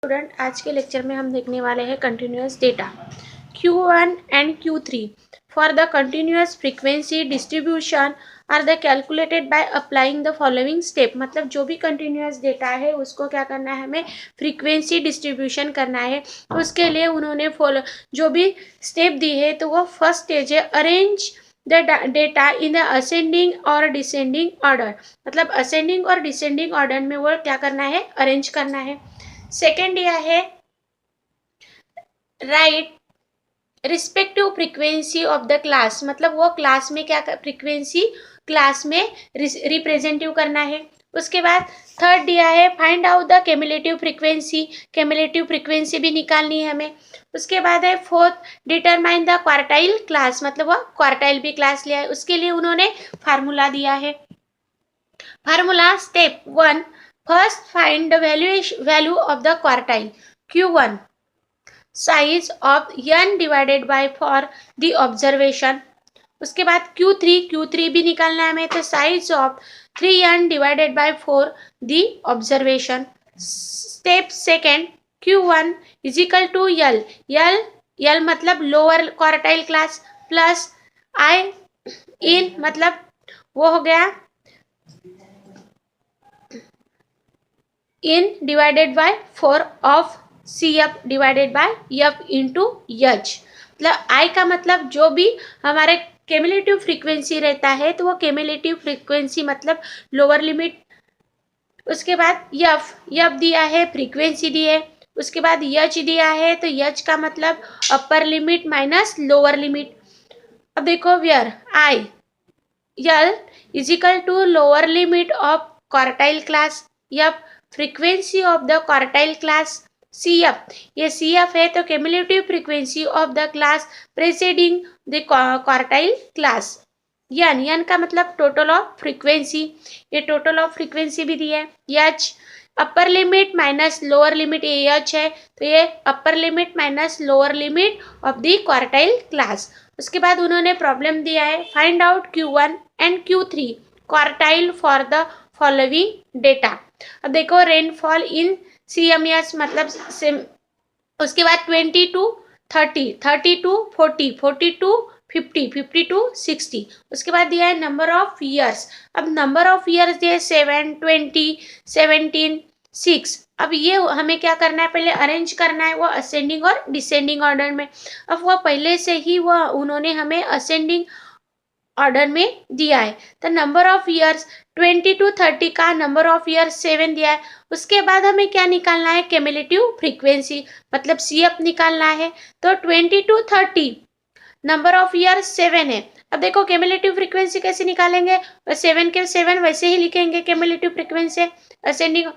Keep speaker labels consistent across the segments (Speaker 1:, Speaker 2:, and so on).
Speaker 1: Student, आज के lecture में हम देखने वाले हैं continuous data Q1 and Q3 for the continuous frequency distribution are the calculated by applying the following step. मतलब जो भी कंटिन्यूअस डेटा है उसको क्या करना है, हमें फ्रीक्वेंसी डिस्ट्रीब्यूशन करना है। तो उसके लिए उन्होंने जो भी स्टेप दी है, तो वो फर्स्ट स्टेज है arrange the data in the ascending और डिसेंडिंग ऑर्डर। मतलब असेंडिंग और डिसेंडिंग ऑर्डर में वो क्या करना है, अरेंज करना है। सेकेंड यह है right respective frequency of the class. मतलब वो क्लास में क्या फ्रीक्वेंसी क्लास में रिप्रेजेंटिव करना है। उसके बाद थर्ड दिया है find out the cumulative frequency. Cumulative frequency भी निकालनी है हमें। उसके बाद है fourth determine the quartile class. मतलब वो क्वार्टाइल भी क्लास लिया है, उसके लिए उन्होंने फार्मूला दिया है। Formula step 1, first find the value of the quartile Q1 size of n divided by four the observation. उसके बाद Q3 भी निकालना है हमें, तो size of 3n divided by 4 the observation. Step second Q1 is equal to L मतलब lower quartile class plus I n मतलब वो हो गया n divided by 4 of CF divided by F into H। मतलब I का मतलब जो भी हमारे क्यूमुलेटिव फ्रीक्वेंसी रहता है, तो वो क्यूमुलेटिव फ्रीक्वेंसी मतलब लोअर लिमिट। उसके बाद F दिया है, फ्रीक्वेंसी दी है। उसके बाद H दिया है, तो H का मतलब upper limit minus lower limit. अब देखो where I L is equal to lower limit of quartile class, F frequency of the quartile class CF। ये CF है, तो cumulative frequency of the class preceding the quartile class. n का मतलब total of frequency, ये total of frequency भी दी है। H upper limit minus lower limit, ये H है, तो ये upper limit minus lower limit of the quartile class. उसके बाद उन्होंने प्रॉब्लम दिया है find out Q1 and Q3 quartile for the following data. अब देखो रेनफॉल इन CMS मतलब उसके बाद 20 to 30, 30 to 40, 40 to 50, 50 to 60। उसके बाद दिया है नंबर ऑफ ईयर्स। अब नंबर ऑफ ईयर्स दिए 7, 20, 17, 6। अब ये हमें क्या करना है, पहले अरेंज करना है वो असेंडिंग और डिसेंडिंग ऑर्डर में। अब वो पहले से ही वो उन्होंने हमें असेंडिंग ऑर्डर में दिया है, तो नंबर ऑफ ईयर्स 20 to 30 का नंबर ऑफ ईयर्स 7 दिया है। उसके बाद हमें क्या निकालना है, क्यूमुलेटिव फ्रीक्वेंसी मतलब CF निकालना है। तो 20 to 30 नंबर ऑफ ईयर्स 7 है। अब देखो क्यूमुलेटिव फ्रीक्वेंसी कैसे निकालेंगे, 7 के 7 वैसे ही लिखेंगे क्यूमुलेटिव फ्रीक्वेंसी असेंडिंग।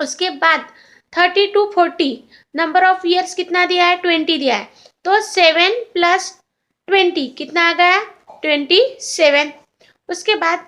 Speaker 1: उसके बाद 30 to 40 नंबर ऑफ ईयर्स कितना दिया है, 20 दिया है, तो 7 + 20 कितना आ गया, 27। उसके बाद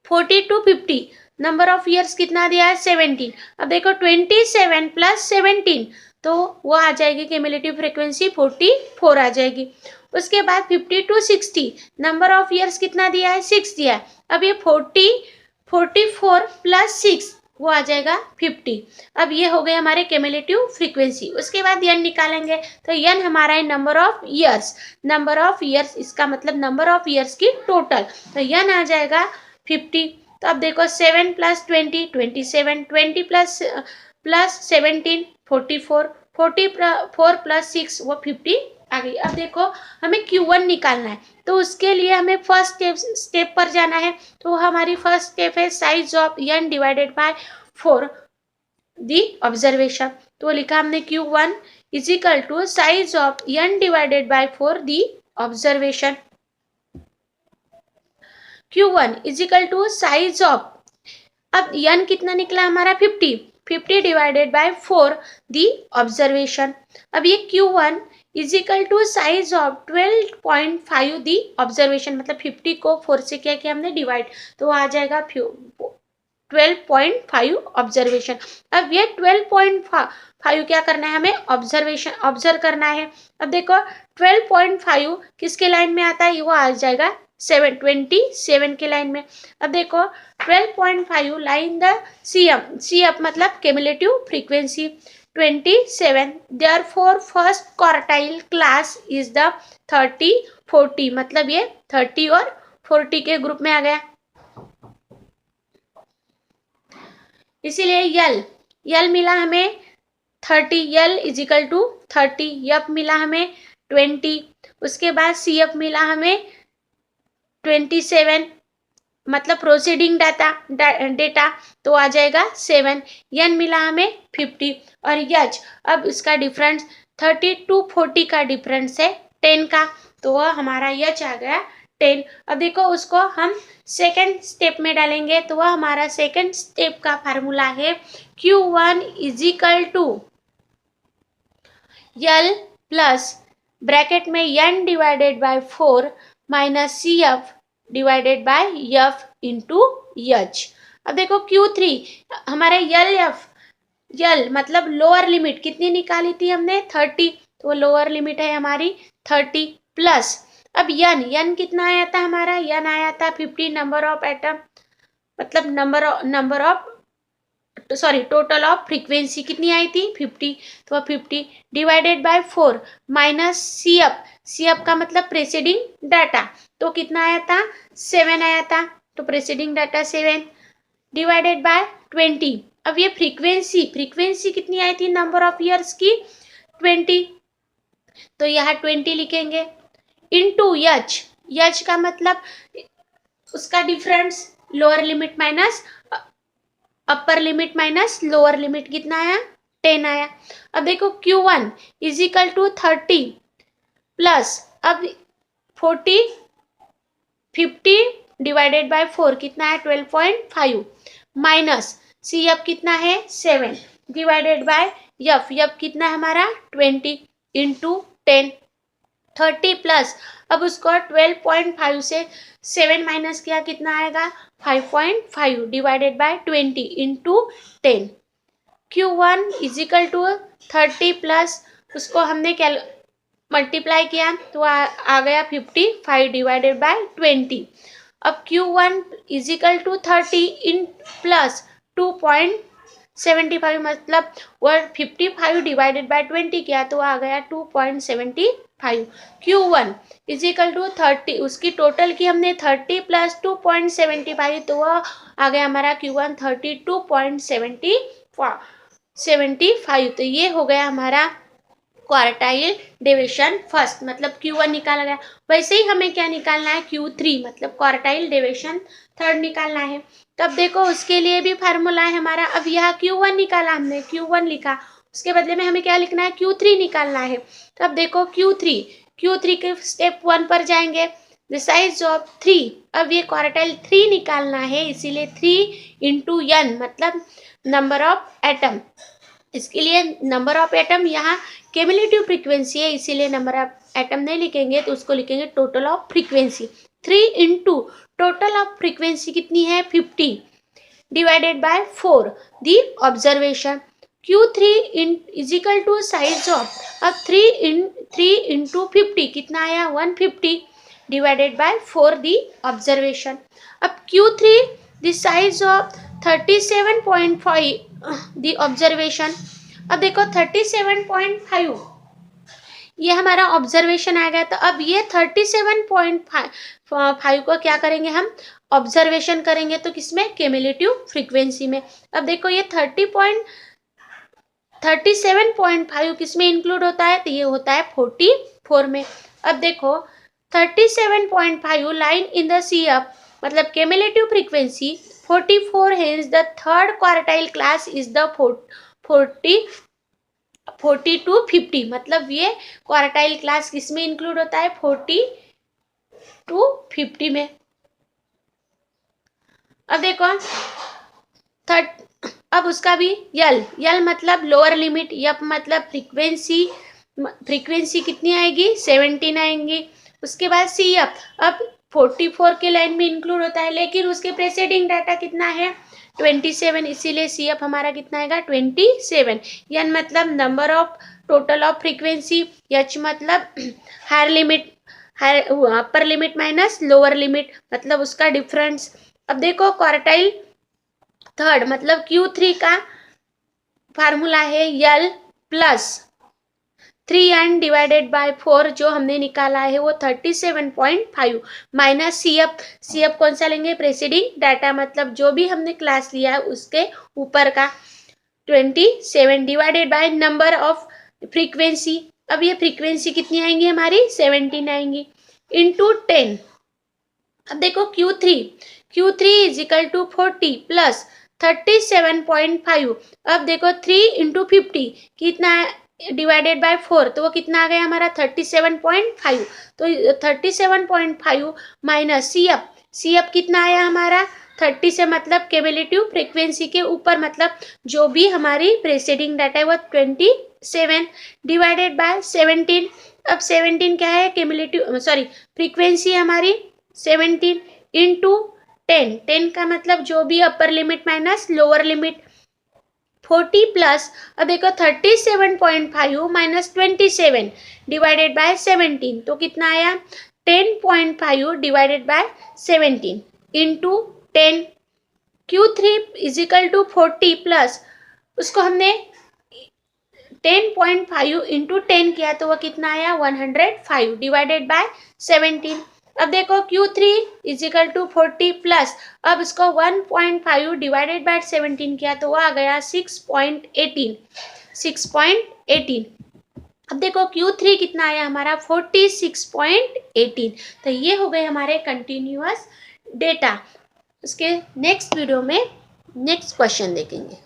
Speaker 1: 40 to 50 नंबर ऑफ ईयर्स कितना दिया है, 17। अब देखो 27 + 17 तो वो आ जाएगी क्यूमुलेटिव फ्रीक्वेंसी 44 आ जाएगी। उसके बाद 50 to 60 नंबर ऑफ ईयर्स कितना दिया है, 6 दिया है। अब ये 44 + 6 वो आ जाएगा 50। अब ये हो गए हमारे क्यूमुलेटिव फ्रीक्वेंसी। उसके बाद n निकालेंगे, तो n हमारा है number of years. Number of years इसका मतलब नंबर ऑफ ईयर्स की टोटल, तो n आ जाएगा 50। तो अब देखो 7 + 20 27, 20 + 17 44, 44 + 6 वो 50 आ गई। अब देखो हमें Q1 निकालना है, तो उसके लिए हमें फर्स्ट स्टेप पर जाना है। तो हमारी फर्स्ट स्टेप है size of n divided by 4 the observation. तो लिखा हमने Q1 is equal to size of n divided by 4 the observation. Q1 is equal to size of, अब n कितना निकला हमारा 50 डिवाइडेड बाय 4 दी ऑब्जर्वेशन। अब ये Q1 is equal to size of 12.5 the observation. मतलब 50 को 4 से क्या किया हमने डिवाइड, तो आ जाएगा 12.5 ऑब्जर्वेशन। अब ये 12.5 क्या करना है, हमें ऑब्जर्व करना है। अब देखो 12.5 किसके लाइन में आता है, वो आ जाएगा 27 के लाइन में। अब देखो 12.5 लाइन द CF मतलब cumulative frequency. 27. Therefore first quartile class is the 30-40, मतलब ये 30 और 40 के ग्रुप में आ गया। इसीलिए यल मिला हमें 30, यल इज इक्वल टू 30, यप मिला हमें 20, उसके बाद सी एफ मिला हमें 27, मतलब प्रोसीडिंग डेटा तो आ जाएगा 7, एन मिला हमें 50 और यच, अब इसका डिफरेंस 30 to 40 का डिफरेंस है 10 का, तो वह हमारा यच आ गया 10। अब देखो उसको हम सेकेंड स्टेप में डालेंगे, तो वह हमारा सेकेंड स्टेप का फार्मूला है Q1 is equal to L plus bracket में n divided by 4 minus C F divided by F into H. अब देखो Q3 हमारे यल मतलब लोअर लिमिट कितनी निकाली थी हमने 30, तो लोअर लिमिट है हमारी 30 प्लस अब यन कितना आया था हमारा, यन आया था 50 नंबर ऑफ एटम, मतलब टोटल ऑफ फ्रीक्वेंसी कितनी आई थी 50, तो 50 divided by 4 minus C F का मतलब प्रेसिडिंग डाटा, तो कितना आया था 7 आया था, तो प्रेसिडिंग डाटा 7 डिवाइडेड बाय 20। अब ये फ्रीक्वेंसी कितनी आई थी नंबर ऑफ ईयर्स की 20, तो यहाँ 20 लिखेंगे इनटू यच का मतलब उसका डिफरेंस लोअर लिमिट माइनस अपर लिमिट माइनस लोअर लिमिट कितना आया 10 आया। अब देखो Q1 is equal to 30 plus अब 50 डिवाइडेड बाय 4 कितना है 12.5 माइनस सी एफ कितना है 7 डिवाइडेड बाय एफ कितना है हमारा 20 इंटू 10 30 प्लस अब उसको 12.5 से 7 माइनस किया कितना आएगा 5.5 divided by 20 into 10। Q1 is equal to 30 plus उसको हमने मल्टीप्लाई किया तो आ गया 55 डिवाइडेड बाय 20। अब Q1 is equal to 30 in plus 2.75 मतलब वह 55 डिवाइडेड बाय 20 किया तो आ गया 2.75। Q1 इज इक्वल टू 30 उसकी टोटल की हमने 30 प्लस 2.75 तो वह आ गया हमारा Q1 32.75, तो ये हो गया हमारा क्वार्टाइल डेविएशन फर्स्ट, मतलब Q1 निकाला गया। वैसे ही हमें क्या निकालना है Q3 मतलब क्वार्टाइल डेविएशन थर्ड निकालना है। तब देखो उसके लिए भी फार्मूला है हमारा, अब यहाँ Q1 निकाला हमने Q1 लिखा, उसके बदले में हमें क्या लिखना है Q3 निकालना है। तब देखो Q3 के स्टेप 1 पर जाएंगे, द साइज ऑफ 3, अब ये क्वार्टाइल 3 निकालना है इसीलिए 3 इंटू n मतलब नंबर ऑफ एटम, इसके लिए नंबर ऑफ एटम यहाँ क्यूमुलेटिव फ्रीक्वेंसी है इसीलिए नंबर ऑफ एटम नहीं लिखेंगे तो उसको लिखेंगे total of frequency. 3 into total of frequency कितनी है 50 divided by 4 the observation. Q3 is equal to size of, अब 3 इंटू 50 कितना आया 150 डिवाइडेड बाय 4 दी ऑब्जर्वेशन। अब Q3 the size of 37.5 the observation. अब देखो 37.5 ये हमारा ऑब्जर्वेशन आ गया, तो अब ये 37.5 को क्या करेंगे हम ऑब्जर्वेशन करेंगे तो किसमें क्यूमुलेटिव फ्रीक्वेंसी में। अब देखो ये 37.5 किसमें इंक्लूड होता है तो ये होता है 44 में। अब देखो 37.5 लाइन इन द CF मतलब cumulative frequency 44 hence the third quartile class is the 40 to 50 मतलब ये क्वार्टाइल क्लास किसमें इंक्लूड होता है 40 to 50 में। अब देखो अब उसका भी यल मतलब लोअर लिमिट, यप मतलब फ्रीक्वेंसी कितनी आएगी 17 आएंगी। उसके बाद सी एफ अब 44 के लाइन में इंक्लूड होता है लेकिन उसके प्रेसिडिंग डाटा कितना है 27 इसीलिए सी एफ हमारा कितना आएगा 27। एन मतलब number of total of frequency, H मतलब higher limit upper limit minus lower limit मतलब उसका डिफरेंस। अब देखो क्वार्टाइल थर्ड मतलब Q3 का फार्मूला है यल प्लस 3n डिवाइडेड बाय 4 जो हमने निकाला है वो 37.5 माइनस सी एफ कौन सा लेंगे, प्रेसिडिंग डाटा, मतलब जो भी हमने क्लास लिया है उसके ऊपर का 27 divided by number of frequency. अब ये फ्रीक्वेंसी कितनी आएंगी हमारी, 17 आएंगी, इंटू 10। अब देखो Q3 is equal to 40 plus 37.5। अब देखो 3 इंटू 50 कितना डिवाइडेड बाय 4, तो वो कितना आ गया हमारा 37.5। तो 37.5 माइनस सी एफ कितना आया हमारा 30 से, मतलब क्यूमुलेटिव फ्रीक्वेंसी के ऊपर, मतलब जो भी हमारी प्रेसीडिंग डाटा है वो 27 डिवाइडेड बाय 17। अब 17 क्या है, क्यूमुलेटिव सॉरी फ्रीक्वेंसी हमारी 17 इंटू 10 का मतलब जो भी अपर limit minus lower limit 40 plus, अब देखो 37.5 माइनस 27 डिवाइडेड बाय 17 तो कितना आया 10.5 divided by 17 into 10। Q3 is equal to 40 plus उसको हमने 10.5 इंटू 10 किया तो वो कितना आया 105 डिवाइडेड बाय 17। अब देखो Q3 is equal to 40 plus, अब इसको 1.5 डिवाइडेड बाय 17 किया तो वो आ गया 6.18। अब देखो Q3 कितना आया हमारा 46.18। तो ये हो गए हमारे कंटिन्यूअस डेटा। उसके नेक्स्ट वीडियो में नेक्स्ट क्वेश्चन देखेंगे।